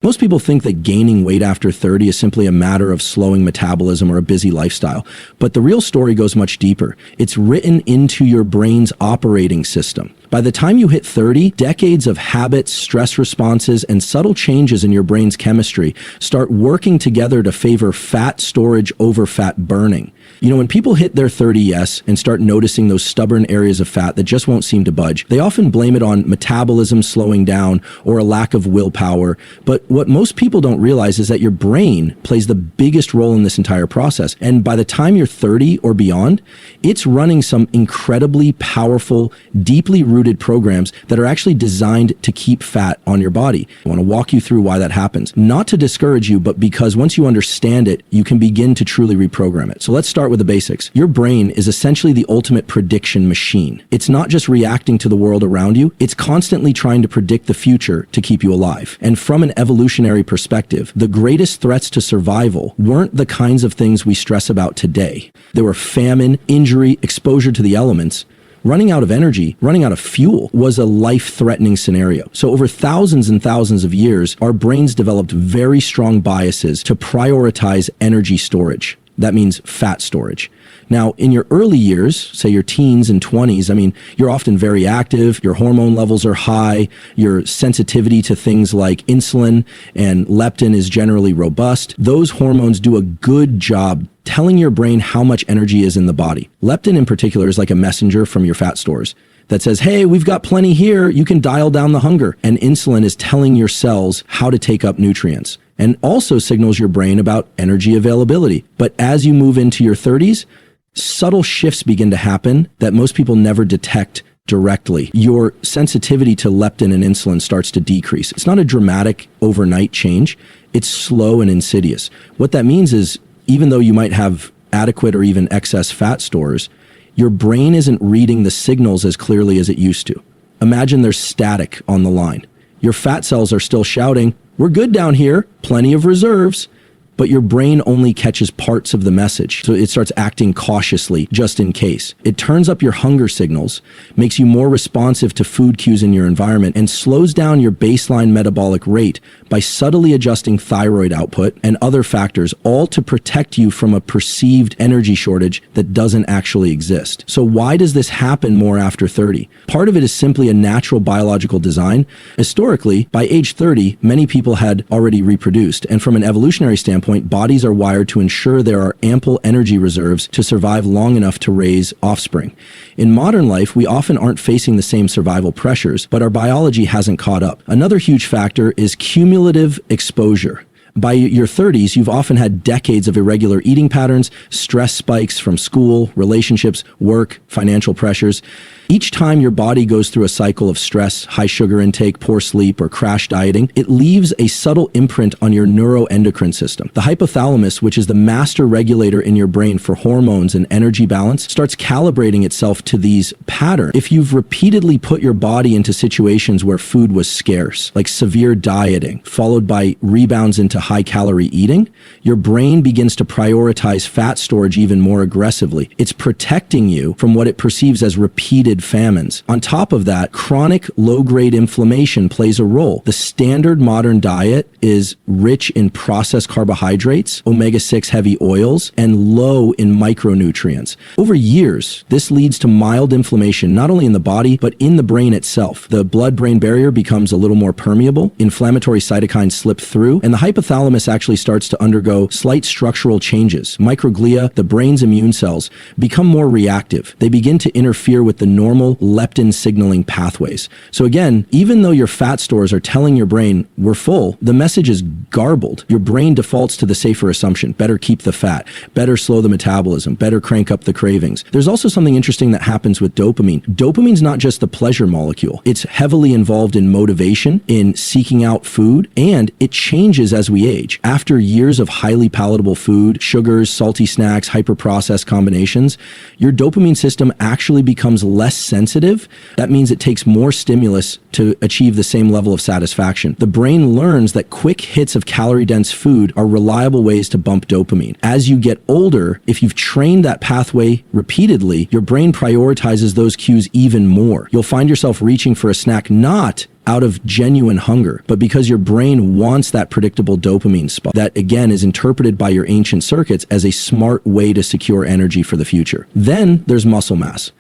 Most people think that gaining weight after 30 is simply a matter of slowing metabolism or a busy lifestyle. But the real story goes much deeper. It's written into your brain's operating system. By the time you hit 30, decades of habits, stress responses, and subtle changes in your brain's chemistry start working together to favor fat storage over fat burning. You know, when people hit their 30s and start noticing those stubborn areas of fat that just won't seem to budge, they often blame it on metabolism slowing down or a lack of willpower. But what most people don't realize is that your brain plays the biggest role in this entire process. And by the time you're 30 or beyond, it's running some incredibly powerful, deeply rooted programs that are actually designed to keep fat on your body. I want to walk you through why that happens. Not to discourage you, but because once you understand it, you can begin to truly reprogram it. So let's start with the basics. Your brain is essentially the ultimate prediction machine. It's not just reacting to the world around you, it's constantly trying to predict the future to keep you alive. And from an evolutionary perspective, the greatest threats to survival weren't the kinds of things we stress about today. There were famine, injury, exposure to the elements. Running out of energy, running out of fuel was a life-threatening scenario. So over thousands and thousands of years, our brains developed very strong biases to prioritize energy storage. That means fat storage. Now, in your early years, say your teens and 20s, you're often very active, your hormone levels are high, your sensitivity to things like insulin and leptin is generally robust. Those hormones do a good job telling your brain how much energy is in the body. Leptin in particular is like a messenger from your fat stores that says, hey, we've got plenty here, you can dial down the hunger. And insulin is telling your cells how to take up nutrients, and also signals your brain about energy availability. But as you move into your 30s, subtle shifts begin to happen that most people never detect directly. Your sensitivity to leptin and insulin starts to decrease. It's not a dramatic overnight change. It's slow and insidious. What that means is, even though you might have adequate or even excess fat stores, your brain isn't reading the signals as clearly as it used to. Imagine there's static on the line. Your fat cells are still shouting, we're good down here, plenty of reserves, but your brain only catches parts of the message. So it starts acting cautiously, just in case. It turns up your hunger signals, makes you more responsive to food cues in your environment, and slows down your baseline metabolic rate by subtly adjusting thyroid output and other factors, all to protect you from a perceived energy shortage that doesn't actually exist. So why does this happen more after 30? Part of it is simply a natural biological design. Historically, by age 30, many people had already reproduced, and from an evolutionary standpoint, bodies are wired to ensure there are ample energy reserves to survive long enough to raise offspring. In modern life, we often aren't facing the same survival pressures, but our biology hasn't caught up. Another huge factor is cumulative exposure. By your 30s, you've often had decades of irregular eating patterns, stress spikes from school, relationships, work, financial pressures. Each time your body goes through a cycle of stress, high sugar intake, poor sleep, or crash dieting, it leaves a subtle imprint on your neuroendocrine system. The hypothalamus, which is the master regulator in your brain for hormones and energy balance, starts calibrating itself to these patterns. If you've repeatedly put your body into situations where food was scarce, like severe dieting, followed by rebounds into high-calorie eating, your brain begins to prioritize fat storage even more aggressively. It's protecting you from what it perceives as repeated famines. On top of that, chronic low-grade inflammation plays a role. The standard modern diet is rich in processed carbohydrates, omega-6 heavy oils, and low in micronutrients. Over years, this leads to mild inflammation, not only in the body, but in the brain itself. The blood-brain barrier becomes a little more permeable, inflammatory cytokines slip through, and the hypothalamus actually starts to undergo slight structural changes. Microglia, the brain's immune cells, become more reactive. They begin to interfere with the normal leptin signaling pathways. So again, even though your fat stores are telling your brain, we're full, the message is garbled. Your brain defaults to the safer assumption, better keep the fat, better slow the metabolism, better crank up the cravings. There's also something interesting that happens with dopamine. Dopamine's not just the pleasure molecule. It's heavily involved in motivation, in seeking out food, and it changes as we age. After years of highly palatable food, sugars, salty snacks, hyper-processed combinations, your dopamine system actually becomes less sensitive. That means it takes more stimulus to achieve the same level of satisfaction. The brain learns that quick hits of calorie-dense food are reliable ways to bump dopamine. As you get older, if you've trained that pathway repeatedly, your brain prioritizes those cues even more. You'll find yourself reaching for a snack not out of genuine hunger, but because your brain wants that predictable dopamine spike that, again, is interpreted by your ancient circuits as a smart way to secure energy for the future. Then there's muscle mass.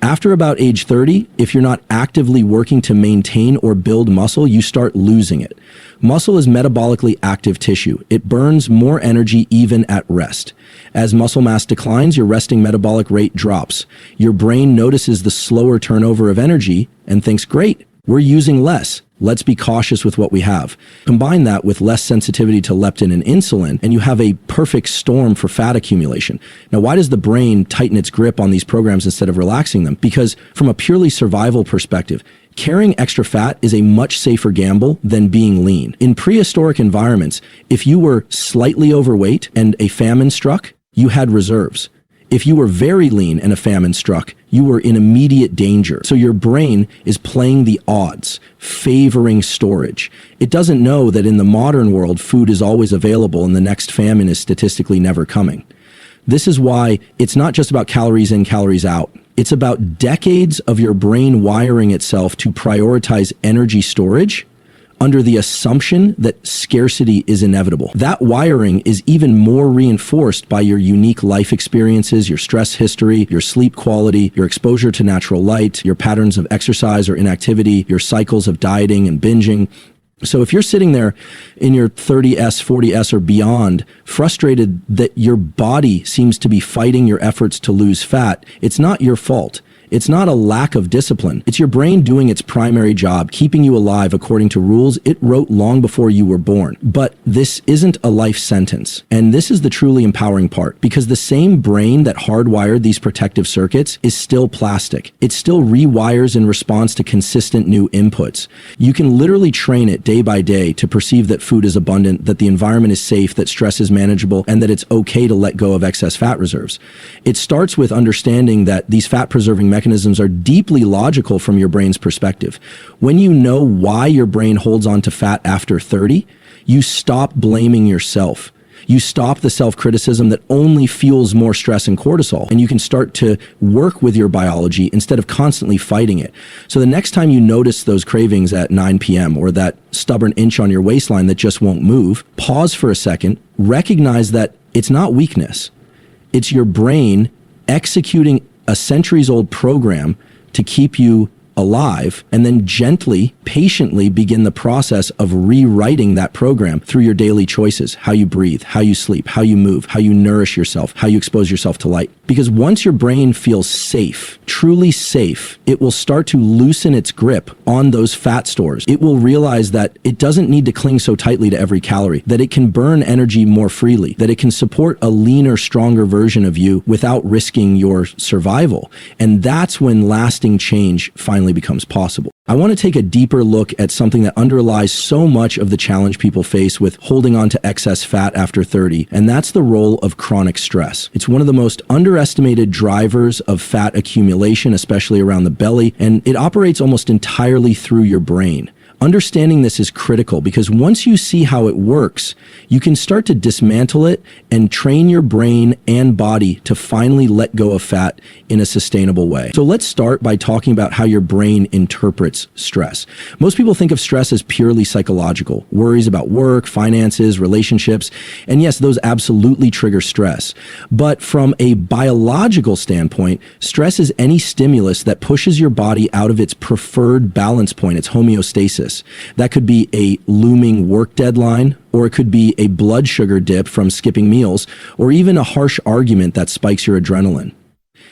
After about age 30, if you're not actively working to maintain or build muscle, you start losing it. Muscle is metabolically active tissue. It burns more energy even at rest. As muscle mass declines, your resting metabolic rate drops. Your brain notices the slower turnover of energy and thinks, great, we're using less. Let's be cautious with what we have. Combine that with less sensitivity to leptin and insulin, and you have a perfect storm for fat accumulation. Now, why does the brain tighten its grip on these programs instead of relaxing them? Because from a purely survival perspective, carrying extra fat is a much safer gamble than being lean. In prehistoric environments, if you were slightly overweight and a famine struck, you had reserves. If you were very lean and a famine struck, you were in immediate danger. So your brain is playing the odds, favoring storage. It doesn't know that in the modern world, food is always available and the next famine is statistically never coming. This is why it's not just about calories in, calories out. It's about decades of your brain wiring itself to prioritize energy storage under the assumption that scarcity is inevitable. That wiring is even more reinforced by your unique life experiences, your stress history, your sleep quality, your exposure to natural light, your patterns of exercise or inactivity, your cycles of dieting and binging. So if you're sitting there in your 30S, 40S or beyond, frustrated that your body seems to be fighting your efforts to lose fat, it's not your fault. It's not a lack of discipline. It's your brain doing its primary job, keeping you alive according to rules it wrote long before you were born. But this isn't a life sentence. And this is the truly empowering part, because the same brain that hardwired these protective circuits is still plastic. It still rewires in response to consistent new inputs. You can literally train it day by day to perceive that food is abundant, that the environment is safe, that stress is manageable, and that it's okay to let go of excess fat reserves. It starts with understanding that these fat-preserving mechanisms are deeply logical from your brain's perspective. When you know why your brain holds on to fat after 30, you stop blaming yourself. You stop the self-criticism that only fuels more stress and cortisol, and you can start to work with your biology instead of constantly fighting it. So the next time you notice those cravings at 9 p.m. or that stubborn inch on your waistline that just won't move, pause for a second, recognize that it's not weakness. It's your brain executing a centuries-old program to keep you alive, and then gently, patiently begin the process of rewriting that program through your daily choices, how you breathe, how you sleep, how you move, how you nourish yourself, how you expose yourself to light. Because once your brain feels safe, truly safe, it will start to loosen its grip on those fat stores. It will realize that it doesn't need to cling so tightly to every calorie, that it can burn energy more freely, that it can support a leaner, stronger version of you without risking your survival. And that's when lasting change finally becomes possible. I want to take a deeper look at something that underlies so much of the challenge people face with holding on to excess fat after 30, and that's the role of chronic stress. It's one of the most underestimated drivers of fat accumulation, especially around the belly, and it operates almost entirely through your brain. Understanding this is critical because once you see how it works, you can start to dismantle it and train your brain and body to finally let go of fat in a sustainable way. So let's start by talking about how your brain interprets stress. Most people think of stress as purely psychological, worries about work, finances, relationships, and yes, those absolutely trigger stress. But from a biological standpoint, stress is any stimulus that pushes your body out of its preferred balance point, its homeostasis. That could be a looming work deadline, or it could be a blood sugar dip from skipping meals, or even a harsh argument that spikes your adrenaline.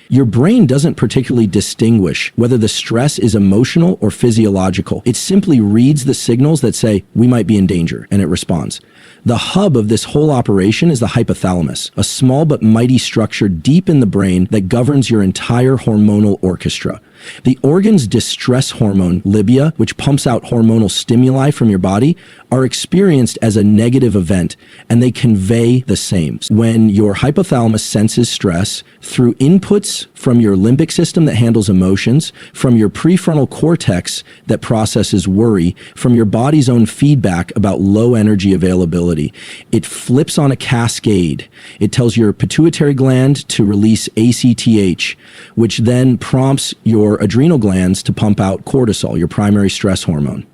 Your brain doesn't particularly distinguish whether the stress is emotional or physiological. It simply reads the signals that say, we might be in danger, and it responds. The hub of this whole operation is the hypothalamus, a small but mighty structure deep in the brain that governs your entire hormonal orchestra. The organ's distress hormone, Libya, which pumps out hormonal stimuli from your body, are experienced as a negative event, and they convey the same. When your hypothalamus senses stress through inputs from your limbic system that handles emotions, from your prefrontal cortex that processes worry, from your body's own feedback about low energy availability, it flips on a cascade. It tells your pituitary gland to release ACTH, which then prompts your adrenal glands to pump out cortisol, your primary stress hormone.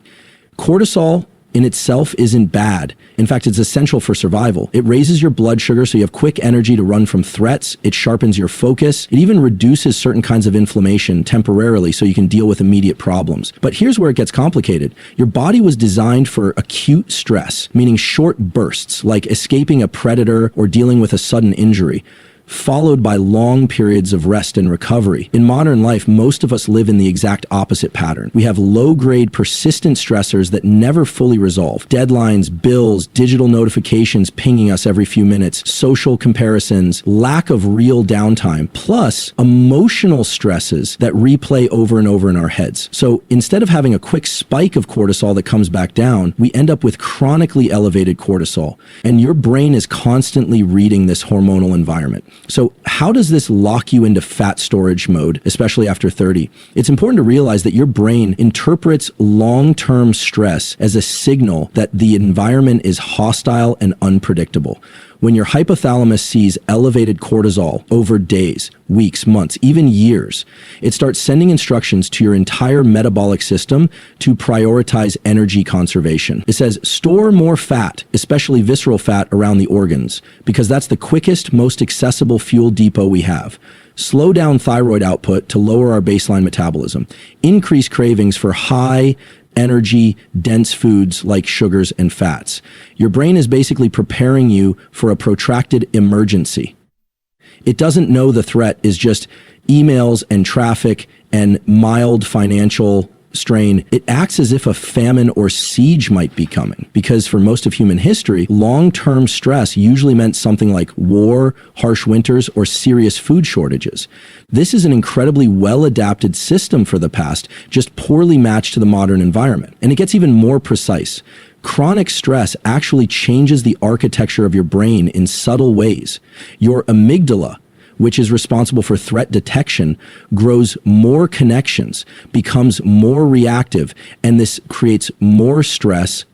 Cortisol in itself isn't bad. In fact, it's essential for survival. It raises your blood sugar so you have quick energy to run from threats. It sharpens your focus. It even reduces certain kinds of inflammation temporarily so you can deal with immediate problems. But here's where it gets complicated. Your body was designed for acute stress, meaning short bursts, like escaping a predator or dealing with a sudden injury, followed by long periods of rest and recovery. In modern life, most of us live in the exact opposite pattern. We have low-grade, persistent stressors that never fully resolve. Deadlines, bills, digital notifications pinging us every few minutes, social comparisons, lack of real downtime, plus emotional stresses that replay over and over in our heads. So instead of having a quick spike of cortisol that comes back down, we end up with chronically elevated cortisol. And your brain is constantly reading this hormonal environment. So how does this lock you into fat storage mode, especially after 30? It's important to realize that your brain interprets long-term stress as a signal that the environment is hostile and unpredictable. When your hypothalamus sees elevated cortisol over days, weeks, months, even years, it starts sending instructions to your entire metabolic system to prioritize energy conservation. It says, store more fat, especially visceral fat, around the organs, because that's the quickest, most accessible fuel depot we have. Slow down thyroid output to lower our baseline metabolism. Increase cravings for high energy, dense foods like sugars and fats. Your brain is basically preparing you for a protracted emergency. It doesn't know the threat is just emails and traffic and mild financial strain. It acts as if a famine or siege might be coming, because for most of human history, long-term stress usually meant something like war, harsh winters, or serious food shortages. This is an incredibly well-adapted system for the past, just poorly matched to the modern environment. And it gets even more precise. Chronic stress actually changes the architecture of your brain in subtle ways. Your amygdala, which is responsible for threat detection, grows more connections, becomes more reactive, and this creates more stress,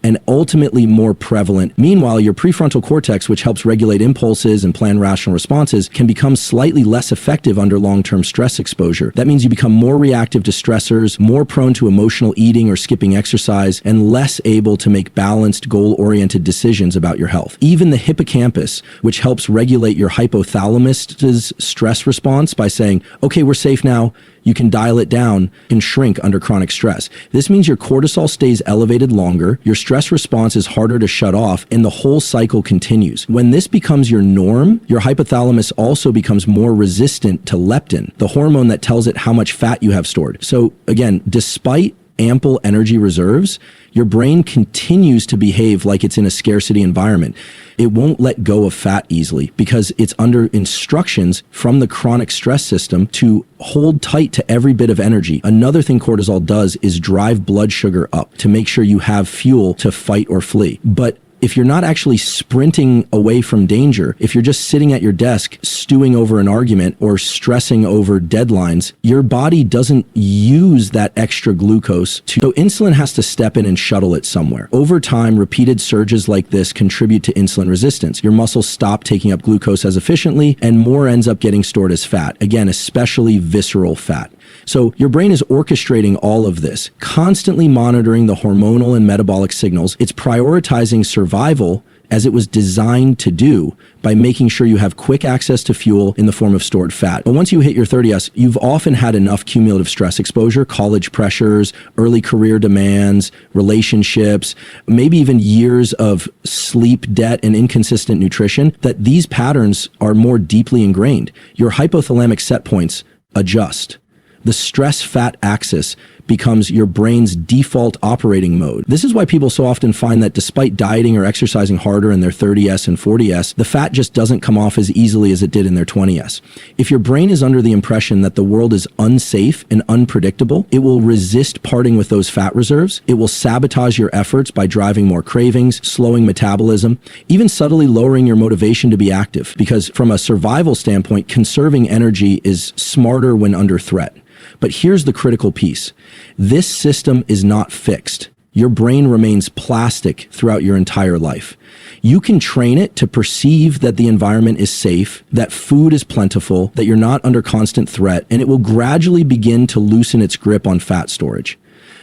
and ultimately more prevalent. Meanwhile, your prefrontal cortex, which helps regulate impulses and plan rational responses, can become slightly less effective under long-term stress exposure. That means you become more reactive to stressors, more prone to emotional eating or skipping exercise, and less able to make balanced, goal-oriented decisions about your health. Even the hippocampus, which helps regulate your hypothalamus's stress response by saying, okay, we're safe now, you can dial it down, can shrink under chronic stress. This means your cortisol stays elevated longer, your stress response is harder to shut off, and the whole cycle continues. When this becomes your norm, your hypothalamus also becomes more resistant to leptin, the hormone that tells it how much fat you have stored. So again, despite ample energy reserves, your brain continues to behave like it's in a scarcity environment. It won't let go of fat easily because it's under instructions from the chronic stress system to hold tight to every bit of energy. Another thing cortisol does is drive blood sugar up to make sure you have fuel to fight or flee. But if you're not actually sprinting away from danger, if you're just sitting at your desk stewing over an argument or stressing over deadlines, your body doesn't use that extra glucose so insulin has to step in and shuttle it somewhere. Over time, repeated surges like this contribute to insulin resistance. Your muscles stop taking up glucose as efficiently and more ends up getting stored as fat. Again, especially visceral fat. So your brain is orchestrating all of this, constantly monitoring the hormonal and metabolic signals. It's prioritizing survival as it was designed to do by making sure you have quick access to fuel in the form of stored fat. But once you hit your 30s, you've often had enough cumulative stress exposure, college pressures, early career demands, relationships, maybe even years of sleep debt and inconsistent nutrition, that these patterns are more deeply ingrained. Your hypothalamic set points adjust. The stress-fat axis becomes your brain's default operating mode. This is why people so often find that despite dieting or exercising harder in their 30s and 40s, the fat just doesn't come off as easily as it did in their 20s. If your brain is under the impression that the world is unsafe and unpredictable, it will resist parting with those fat reserves. It will sabotage your efforts by driving more cravings, slowing metabolism, even subtly lowering your motivation to be active. Because from a survival standpoint, conserving energy is smarter when under threat. But here's the critical piece. This system is not fixed. Your brain remains plastic throughout your entire life. You can train it to perceive that the environment is safe, that food is plentiful, that you're not under constant threat, and it will gradually begin to loosen its grip on fat storage.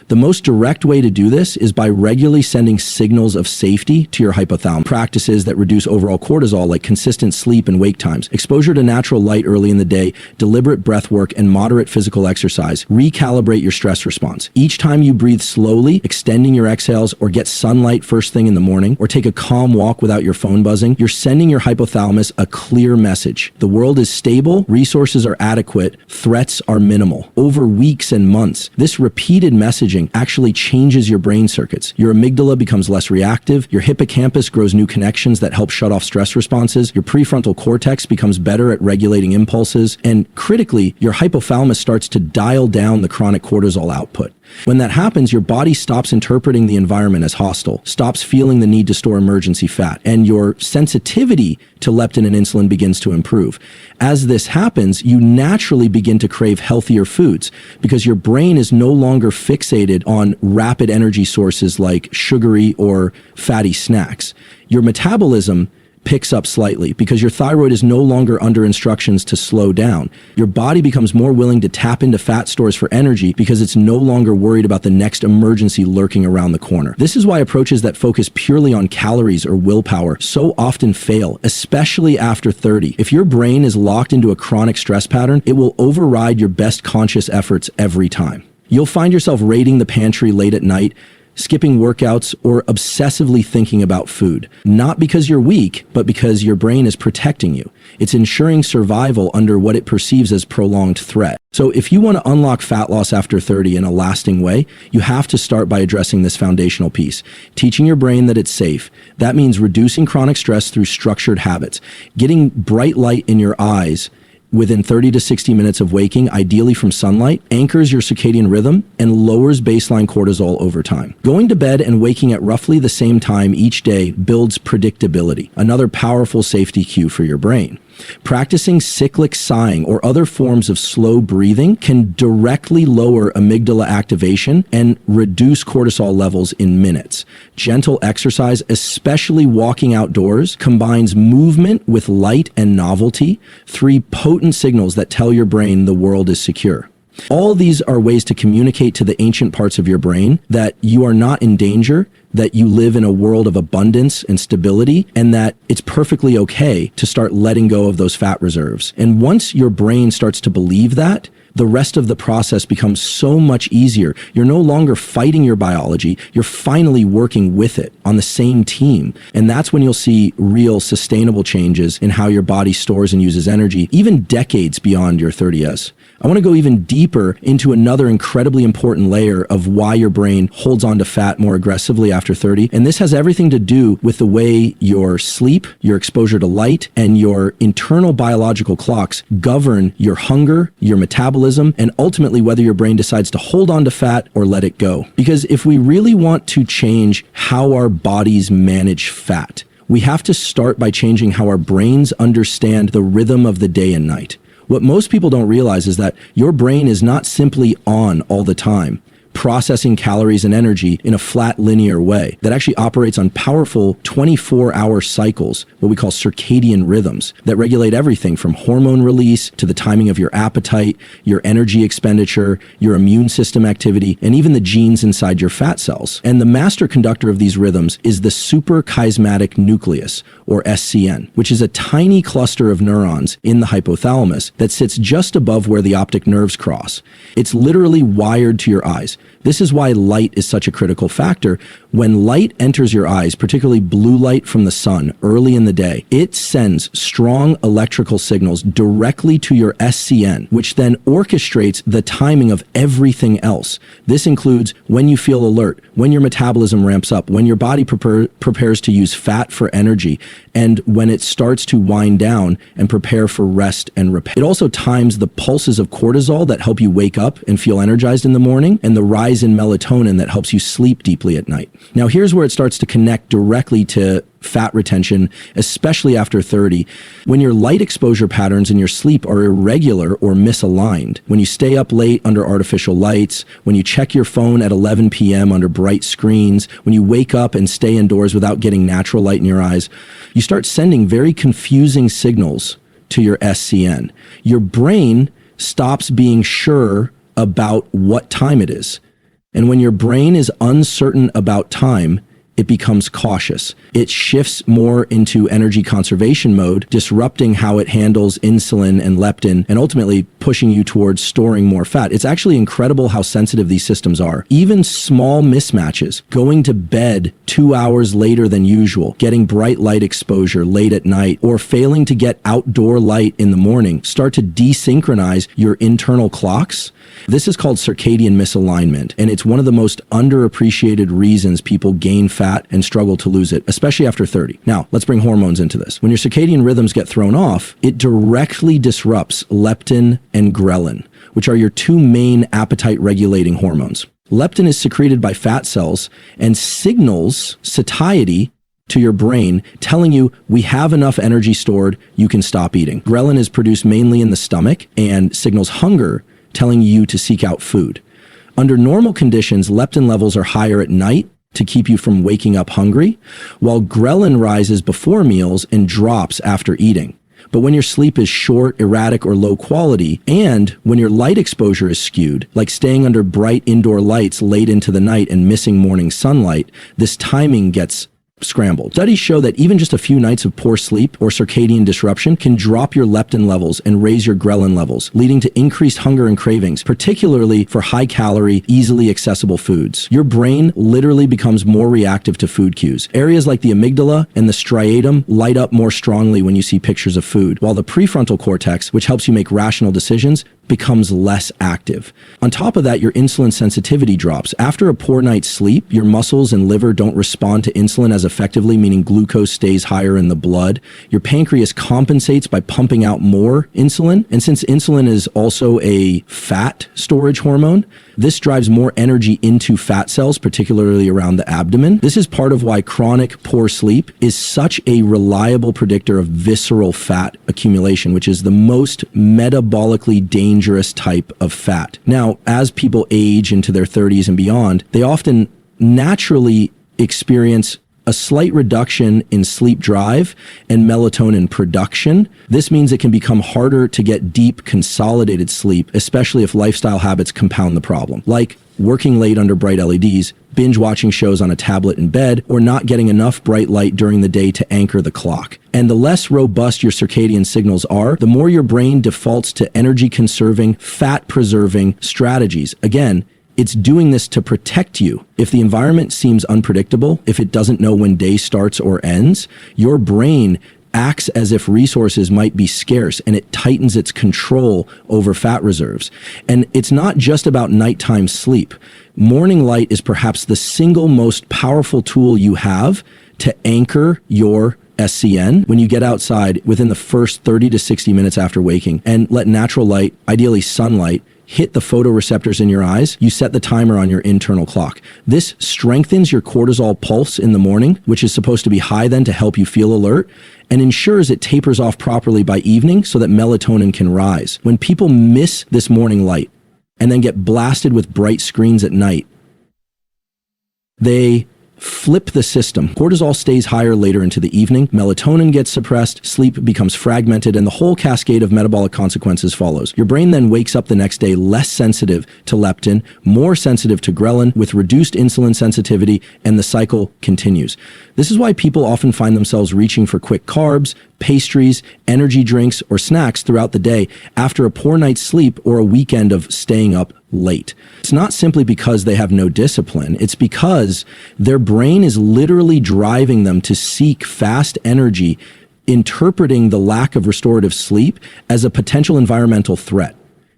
The most direct way to do this is by regularly sending signals of safety to your hypothalamus. Practices that reduce overall cortisol, like consistent sleep and wake times, exposure to natural light early in the day, deliberate breath work, and moderate physical exercise recalibrate your stress response. Each time you breathe slowly, extending your exhales, or get sunlight first thing in the morning, or take a calm walk without your phone buzzing, you're sending your hypothalamus a clear message. The world is stable, resources are adequate, threats are minimal. Over weeks and months, this repeated messaging actually changes your brain circuits. Your amygdala becomes less reactive, your hippocampus grows new connections that help shut off stress responses, your prefrontal cortex becomes better at regulating impulses, and critically, your hypothalamus starts to dial down the chronic cortisol output. When that happens, your body stops interpreting the environment as hostile, stops feeling the need to store emergency fat, and your sensitivity to leptin and insulin begins to improve. As this happens, you naturally begin to crave healthier foods because your brain is no longer fixated on rapid energy sources like sugary or fatty snacks. Your metabolism picks up slightly because your thyroid is no longer under instructions to slow down. Your body becomes more willing to tap into fat stores for energy because it's no longer worried about the next emergency lurking around the corner. This is why approaches that focus purely on calories or willpower so often fail, especially after 30. If your brain is locked into a chronic stress pattern, it will override your best conscious efforts every time. You'll find yourself raiding the pantry late at night, skipping workouts, or obsessively thinking about food. Not because you're weak, but because your brain is protecting you. It's ensuring survival under what it perceives as prolonged threat. So if you want to unlock fat loss after 30 in a lasting way, you have to start by addressing this foundational piece, teaching your brain that it's safe. That means reducing chronic stress through structured habits, getting bright light in your eyes within 30 to 60 minutes of waking, ideally from sunlight, anchors your circadian rhythm and lowers baseline cortisol over time. Going to bed and waking at roughly the same time each day builds predictability, another powerful safety cue for your brain. Practicing cyclic sighing or other forms of slow breathing can directly lower amygdala activation and reduce cortisol levels in minutes. Gentle exercise, especially walking outdoors, combines movement with light and novelty, three potent signals that tell your brain the world is secure. All these are ways to communicate to the ancient parts of your brain that you are not in danger, that you live in a world of abundance and stability, and that it's perfectly okay to start letting go of those fat reserves. And once your brain starts to believe that, the rest of the process becomes so much easier. You're no longer fighting your biology. You're finally working with it on the same team. And that's when you'll see real sustainable changes in how your body stores and uses energy, even decades beyond your 30s. I want to go even deeper into another incredibly important layer of why your brain holds on to fat more aggressively after 30. And this has everything to do with the way your sleep, your exposure to light, and your internal biological clocks govern your hunger, your metabolism, and ultimately whether your brain decides to hold on to fat or let it go. Because if we really want to change how our bodies manage fat, we have to start by changing how our brains understand the rhythm of the day and night. What most people don't realize is that your brain is not simply on all the time, processing calories and energy in a flat linear way that actually operates on powerful 24-hour cycles, what we call circadian rhythms, that regulate everything from hormone release to the timing of your appetite, your energy expenditure, your immune system activity, and even the genes inside your fat cells. And the master conductor of these rhythms is the suprachiasmatic nucleus, or SCN, which is a tiny cluster of neurons in the hypothalamus that sits just above where the optic nerves cross. It's literally wired to your eyes. This is why light is such a critical factor. When light enters your eyes, particularly blue light from the sun early in the day, it sends strong electrical signals directly to your SCN, which then orchestrates the timing of everything else. This includes when you feel alert, when your metabolism ramps up, when your body prepares to use fat for energy, and when it starts to wind down and prepare for rest and repair. It also times the pulses of cortisol that help you wake up and feel energized in the morning, and the rise in melatonin that helps you sleep deeply at night. Now, here's where it starts to connect directly to fat retention, especially after 30. When your light exposure patterns in your sleep are irregular or misaligned, when you stay up late under artificial lights, when you check your phone at 11 p.m. under bright screens, when you wake up and stay indoors without getting natural light in your eyes, you start sending very confusing signals to your SCN. Your brain stops being sure about what time it is. And when your brain is uncertain about time, it becomes cautious. It shifts more into energy conservation mode, disrupting how it handles insulin and leptin, and ultimately pushing you towards storing more fat. It's actually incredible how sensitive these systems are. Even small mismatches, going to bed 2 hours later than usual, getting bright light exposure late at night, or failing to get outdoor light in the morning, start to desynchronize your internal clocks. This is called circadian misalignment, and it's one of the most underappreciated reasons people gain fat and struggle to lose it, especially after 30. Now, let's bring hormones into this. When your circadian rhythms get thrown off, it directly disrupts leptin and ghrelin, which are your two main appetite regulating hormones. Leptin is secreted by fat cells and signals satiety to your brain, telling you we have enough energy stored, you can stop eating. Ghrelin is produced mainly in the stomach and signals hunger, telling you to seek out food. Under normal conditions, leptin levels are higher at night to keep you from waking up hungry, while ghrelin rises before meals and drops after eating. But when your sleep is short, erratic, or low quality, and when your light exposure is skewed, like staying under bright indoor lights late into the night and missing morning sunlight, this timing gets scrambled. Studies show that even just a few nights of poor sleep or circadian disruption can drop your leptin levels and raise your ghrelin levels, leading to increased hunger and cravings, particularly for high-calorie, easily accessible foods. Your brain literally becomes more reactive to food cues. Areas like the amygdala and the striatum light up more strongly when you see pictures of food, while the prefrontal cortex, which helps you make rational decisions, becomes less active. On top of that, your insulin sensitivity drops. After a poor night's sleep, your muscles and liver don't respond to insulin as effectively, meaning glucose stays higher in the blood. Your pancreas compensates by pumping out more insulin. And since insulin is also a fat storage hormone, this drives more energy into fat cells, particularly around the abdomen. This is part of why chronic poor sleep is such a reliable predictor of visceral fat accumulation, which is the most metabolically dangerous type of fat. Now, as people age into their 30s and beyond, they often naturally experience a slight reduction in sleep drive and melatonin production. This means it can become harder to get deep, consolidated sleep, especially if lifestyle habits compound the problem, like working late under bright LEDs, binge watching shows on a tablet in bed, or not getting enough bright light during the day to anchor the clock. And the less robust your circadian signals are, the more your brain defaults to energy-conserving, fat-preserving strategies. Again, it's doing this to protect you. If the environment seems unpredictable, if it doesn't know when day starts or ends, your brain acts as if resources might be scarce, and it tightens its control over fat reserves. And it's not just about nighttime sleep. Morning light is perhaps the single most powerful tool you have to anchor your SCN when you get outside within the first 30 to 60 minutes after waking, and let natural light, ideally sunlight, hit the photoreceptors in your eyes. You set the timer on your internal clock. This strengthens your cortisol pulse in the morning, which is supposed to be high then to help you feel alert, and ensures it tapers off properly by evening so that melatonin can rise. When people miss this morning light and then get blasted with bright screens at night, they flip the system. Cortisol stays higher later into the evening, melatonin gets suppressed, sleep becomes fragmented, and the whole cascade of metabolic consequences follows. Your brain then wakes up the next day less sensitive to leptin, more sensitive to ghrelin, with reduced insulin sensitivity, and the cycle continues. This is why people often find themselves reaching for quick carbs, pastries, energy drinks, or snacks throughout the day after a poor night's sleep or a weekend of staying up late. It's not simply because they have no discipline. It's because their brain is literally driving them to seek fast energy, interpreting the lack of restorative sleep as a potential environmental threat.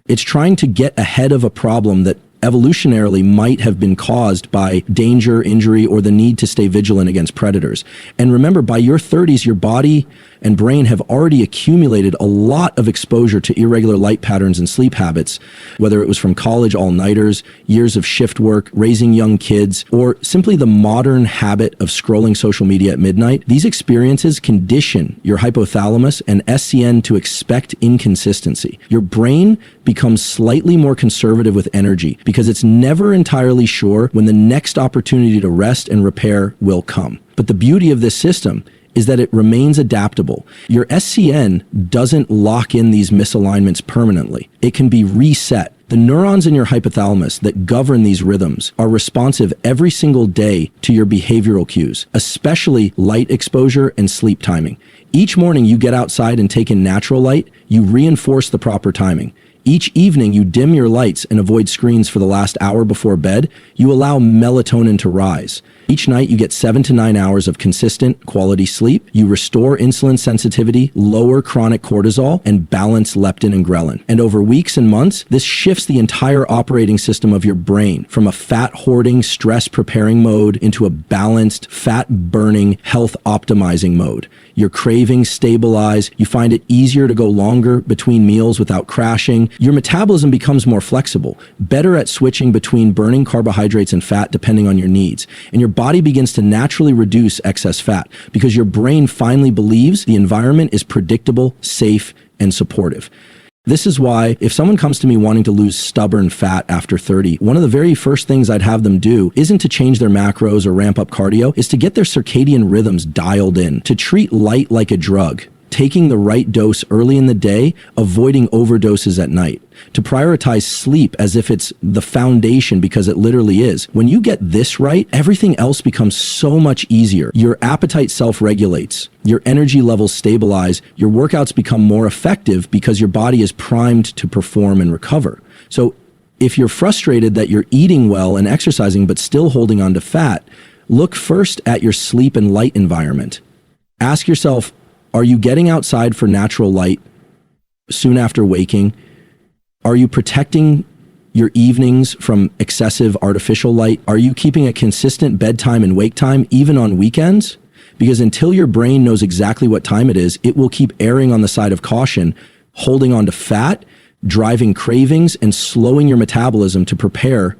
It's trying to get ahead of a problem that evolutionarily might have been caused by danger, injury, or the need to stay vigilant against predators. And remember, by your 30s, your body and brain have already accumulated a lot of exposure to irregular light patterns and sleep habits, whether it was from college all-nighters, years of shift work, raising young kids, or simply the modern habit of scrolling social media at midnight. These experiences condition your hypothalamus and SCN to expect inconsistency. Your brain becomes slightly more conservative with energy because it's never entirely sure when the next opportunity to rest and repair will come. But the beauty of this system is that it remains adaptable. Your SCN doesn't lock in these misalignments permanently. It can be reset The neurons in your hypothalamus that govern these rhythms are responsive every single day to your behavioral cues, especially light exposure and sleep timing. Each morning you get outside and take in natural light, you reinforce the proper timing. Each evening you dim your lights and avoid screens for the last hour before bed, you allow melatonin to rise. Each night you get 7 to 9 hours of consistent, quality sleep. You restore insulin sensitivity, lower chronic cortisol, and balance leptin and ghrelin. And over weeks and months, this shifts the entire operating system of your brain from a fat-hoarding, stress-preparing mode into a balanced, fat-burning, health-optimizing mode. Your cravings stabilize, you find it easier to go longer between meals without crashing. Your metabolism becomes more flexible, better at switching between burning carbohydrates and fat depending on your needs. And your body begins to naturally reduce excess fat because your brain finally believes the environment is predictable, safe, and supportive. This is why if someone comes to me wanting to lose stubborn fat after 30, one of the very first things I'd have them do isn't to change their macros or ramp up cardio, is to get their circadian rhythms dialed in, to treat light like a drug, taking the right dose early in the day, avoiding overdoses at night, to prioritize sleep as if it's the foundation, because it literally is. When you get this right, everything else becomes so much easier. Your appetite self-regulates, your energy levels stabilize, your workouts become more effective because your body is primed to perform and recover. So if you're frustrated that you're eating well and exercising but still holding on to fat, look first at your sleep and light environment. Ask yourself, are you getting outside for natural light soon after waking? Are you protecting your evenings from excessive artificial light? Are you keeping a consistent bedtime and wake time even on weekends? Because until your brain knows exactly what time it is, it will keep erring on the side of caution, holding on to fat, driving cravings, and slowing your metabolism to prepare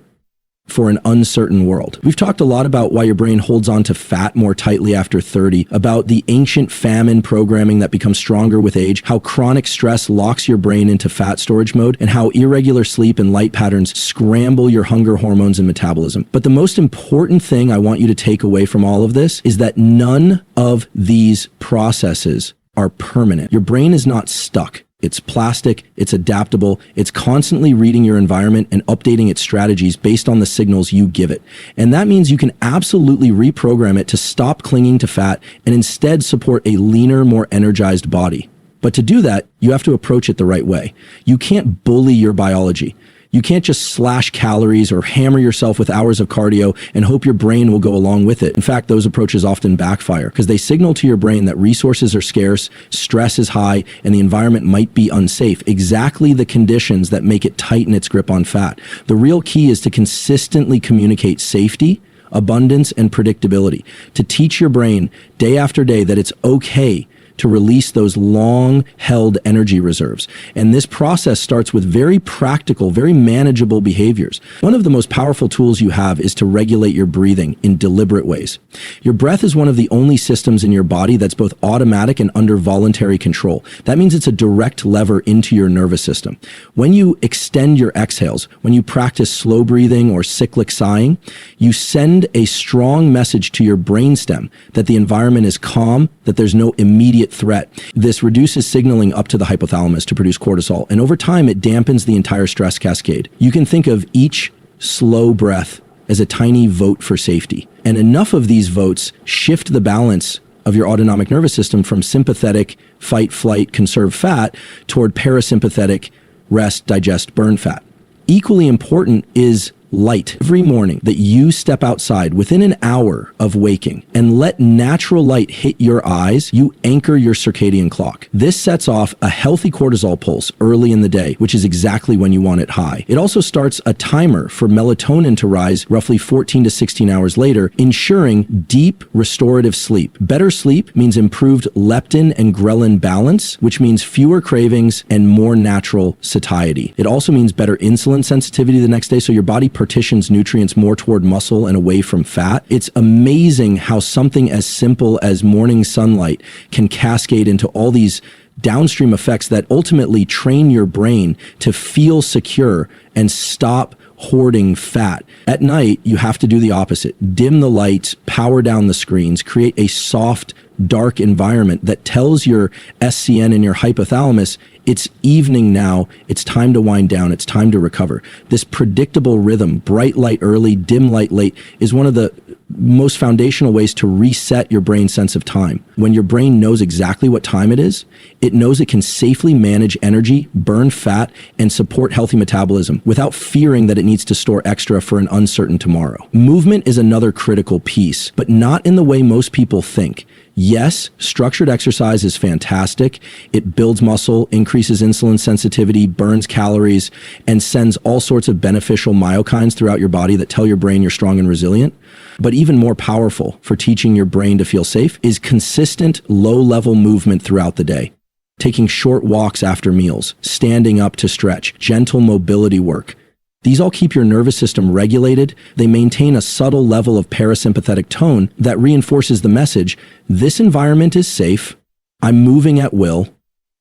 for an uncertain world. We've talked a lot about why your brain holds on to fat more tightly after 30, about the ancient famine programming that becomes stronger with age, how chronic stress locks your brain into fat storage mode, and how irregular sleep and light patterns scramble your hunger hormones and metabolism. But the most important thing I want you to take away from all of this is that none of these processes are permanent. Your brain is not stuck. It's plastic, it's adaptable, it's constantly reading your environment and updating its strategies based on the signals you give it. And that means you can absolutely reprogram it to stop clinging to fat and instead support a leaner, more energized body. But to do that, you have to approach it the right way. You can't bully your biology. You can't just slash calories or hammer yourself with hours of cardio and hope your brain will go along with it. In fact, those approaches often backfire because they signal to your brain that resources are scarce, stress is high, and the environment might be unsafe. Exactly the conditions that make it tighten its grip on fat. The real key is to consistently communicate safety, abundance, and predictability. To teach your brain day after day that it's okay to release those long-held energy reserves. And this process starts with very practical, very manageable behaviors. One of the most powerful tools you have is to regulate your breathing in deliberate ways. Your breath is one of the only systems in your body that's both automatic and under voluntary control. That means it's a direct lever into your nervous system. When you extend your exhales, when you practice slow breathing or cyclic sighing, you send a strong message to your brainstem that the environment is calm, that there's no immediate threat. This reduces signaling up to the hypothalamus to produce cortisol, and over time it dampens the entire stress cascade. You can think of each slow breath as a tiny vote for safety, and enough of these votes shift the balance of your autonomic nervous system from sympathetic fight, flight, conserve fat toward parasympathetic rest, digest, burn fat. Equally important is light. Every morning that you step outside within an hour of waking and let natural light hit your eyes, you anchor your circadian clock. This sets off a healthy cortisol pulse early in the day, which is exactly when you want it high. It also starts a timer for melatonin to rise roughly 14 to 16 hours later, ensuring deep restorative sleep. Better sleep means improved leptin and ghrelin balance, which means fewer cravings and more natural satiety. It also means better insulin sensitivity the next day, so your body partitions nutrients more toward muscle and away from fat. It's amazing how something as simple as morning sunlight can cascade into all these downstream effects that ultimately train your brain to feel secure and stop hoarding fat. At night, you have to do the opposite. Dim the lights, power down the screens, create a soft, dark environment that tells your SCN and your hypothalamus, it's evening now, it's time to wind down, it's time to recover. This predictable rhythm, bright light early, dim light late, is one of the most foundational ways to reset your brain's sense of time. When your brain knows exactly what time it is, it knows it can safely manage energy, burn fat, and support healthy metabolism without fearing that it needs to store extra for an uncertain tomorrow. Movement is another critical piece, but not in the way most people think. Yes, structured exercise is fantastic. It builds muscle, increases insulin sensitivity, burns calories, and sends all sorts of beneficial myokines throughout your body that tell your brain you're strong and resilient. But even more powerful for teaching your brain to feel safe is consistent, low-level movement throughout the day. Taking short walks after meals, standing up to stretch, gentle mobility work. These all keep your nervous system regulated. They maintain a subtle level of parasympathetic tone that reinforces the message, this environment is safe, I'm moving at will,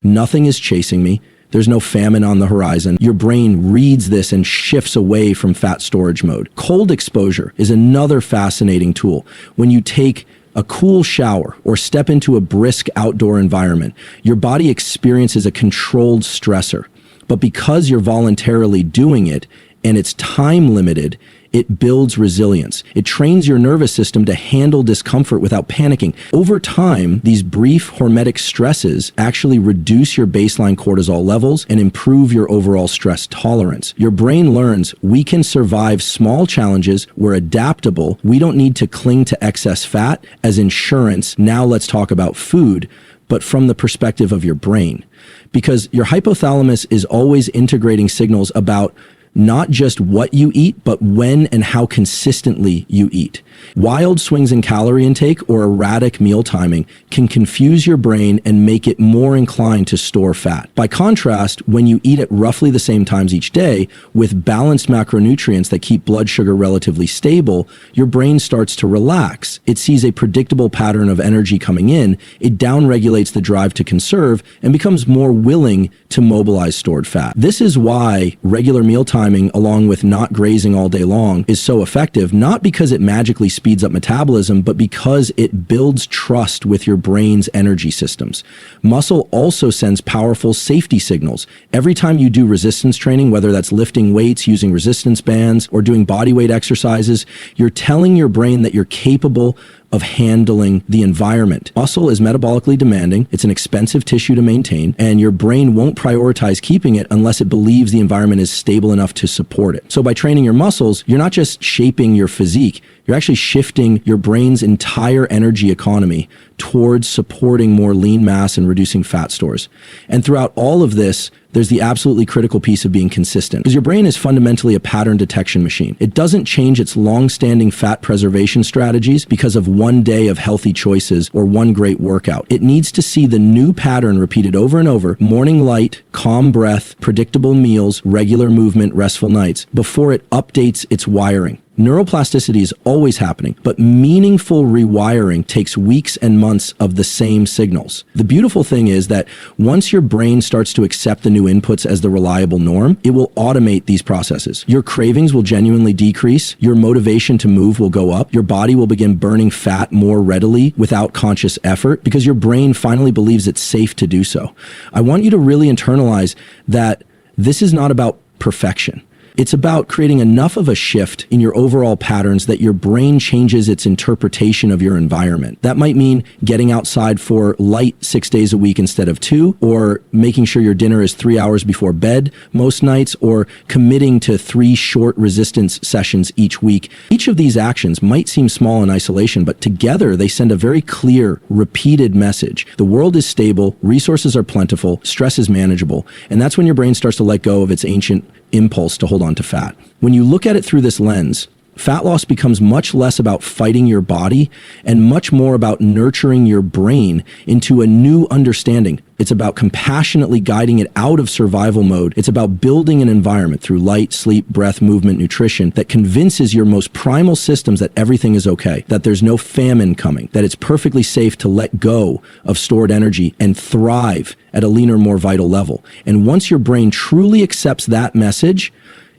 nothing is chasing me, there's no famine on the horizon. Your brain reads this and shifts away from fat storage mode. Cold exposure is another fascinating tool. When you take a cool shower or step into a brisk outdoor environment, your body experiences a controlled stressor. But because you're voluntarily doing it, and it's time limited, it builds resilience. It trains your nervous system to handle discomfort without panicking. Over time, these brief hormetic stresses actually reduce your baseline cortisol levels and improve your overall stress tolerance. Your brain learns we can survive small challenges, we're adaptable, we don't need to cling to excess fat as insurance. Now let's talk about food, but from the perspective of your brain. Because your hypothalamus is always integrating signals about not just what you eat, but when and how consistently you eat. Wild swings in calorie intake or erratic meal timing can confuse your brain and make it more inclined to store fat. By contrast, when you eat at roughly the same times each day with balanced macronutrients that keep blood sugar relatively stable, your brain starts to relax. It sees a predictable pattern of energy coming in, it downregulates the drive to conserve, and becomes more willing to mobilize stored fat. This is why regular meal timing, along with not grazing all day long, is so effective, not because it magically speeds up metabolism, but because it builds trust with your brain's energy systems. Muscle also sends powerful safety signals. Every time you do resistance training, whether that's lifting weights, using resistance bands, or doing body weight exercises, you're telling your brain that you're capable of handling the environment. Muscle is metabolically demanding, it's an expensive tissue to maintain, and your brain won't prioritize keeping it unless it believes the environment is stable enough to support it. So by training your muscles, you're not just shaping your physique, you're actually shifting your brain's entire energy economy towards supporting more lean mass and reducing fat stores. And throughout all of this, there's the absolutely critical piece of being consistent, because your brain is fundamentally a pattern detection machine. It doesn't change its long-standing fat preservation strategies because of one day of healthy choices or one great workout. It needs to see the new pattern repeated over and over: morning light, calm breath, predictable meals, regular movement, restful nights, before it updates its wiring. Neuroplasticity is always happening, but meaningful rewiring takes weeks and months of the same signals. The beautiful thing is that once your brain starts to accept the new inputs as the reliable norm, it will automate these processes. Your cravings will genuinely decrease, your motivation to move will go up, your body will begin burning fat more readily without conscious effort because your brain finally believes it's safe to do so. I want you to really internalize that this is not about perfection. It's about creating enough of a shift in your overall patterns that your brain changes its interpretation of your environment. That might mean getting outside for light 6 days a week instead of 2, or making sure your dinner is 3 hours before bed most nights, or committing to 3 short resistance sessions each week. Each of these actions might seem small in isolation, but together they send a very clear, repeated message. The world is stable, resources are plentiful, stress is manageable, and that's when your brain starts to let go of its ancient impulse to hold on to fat. When you look at it through this lens, fat loss becomes much less about fighting your body and much more about nurturing your brain into a new understanding. It's about compassionately guiding it out of survival mode. It's about building an environment through light, sleep, breath, movement, nutrition that convinces your most primal systems that everything is okay, that there's no famine coming, that it's perfectly safe to let go of stored energy and thrive at a leaner, more vital level. And once your brain truly accepts that message,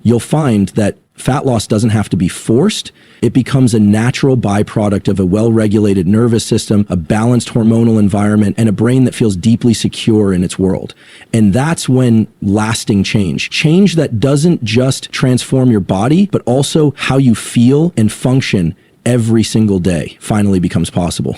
you'll find that Fat loss doesn't have to be forced. It becomes a natural byproduct of a well-regulated nervous system, a balanced hormonal environment, and a brain that feels deeply secure in its world. And that's when lasting change that doesn't just transform your body, but also how you feel and function every single day, finally becomes possible.